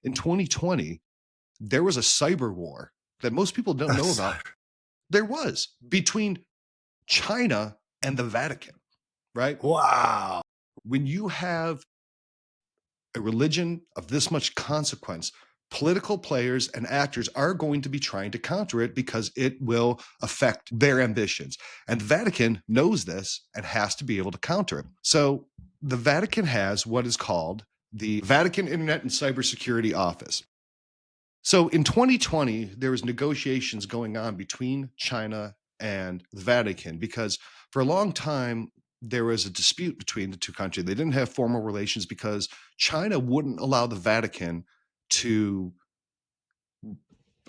in 2020, there was a cyber war that most people don't know about. There was between China and the Vatican, right? Wow. When you have a religion of this much consequence, political players and actors are going to be trying to counter it because it will affect their ambitions. And the Vatican knows this and has to be able to counter it. So the Vatican has what is called the Vatican Internet and Cybersecurity Office. So in 2020, there was negotiations going on between China and the Vatican because for a long time, there was a dispute between the two countries. They didn't have formal relations because China wouldn't allow the Vatican to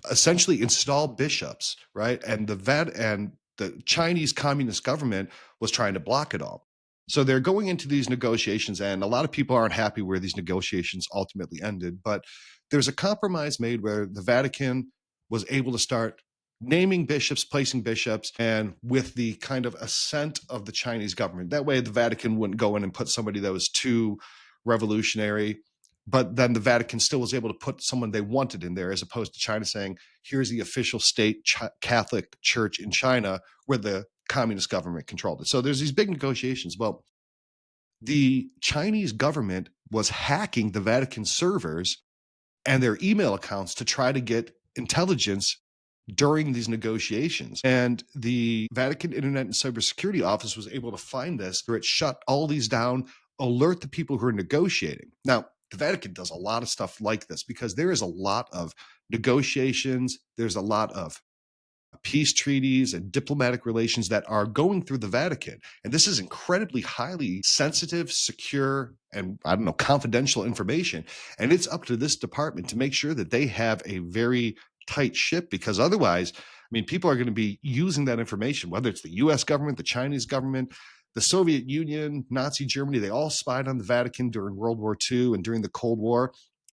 essentially install bishops, right? And the Chinese Communist government was trying to block it all. So they're going into these negotiations, and a lot of people aren't happy where these negotiations ultimately ended. But there's a compromise made where the Vatican was able to start naming bishops, placing bishops, and with the kind of assent of the Chinese government. That way, the Vatican wouldn't go in and put somebody that was too revolutionary. But then the Vatican still was able to put someone they wanted in there, as opposed to China saying, here's the official state Catholic Church in China where the communist government controlled it. So there's these big negotiations. Well, the Chinese government was hacking the Vatican servers and their email accounts to try to get intelligence during these negotiations. And the Vatican Internet and Cybersecurity Office was able to find this, where it shut all these down, alert the people who are negotiating. Now, the Vatican does a lot of stuff like this because there is a lot of negotiations. There's a lot of peace treaties and diplomatic relations that are going through the Vatican. And this is incredibly highly sensitive, secure, and confidential information. And it's up to this department to make sure that they have a very tight ship, because otherwise, people are going to be using that information, whether it's the US government, the Chinese government, the Soviet Union, Nazi Germany. They all spied on the Vatican during World War II and during the Cold War.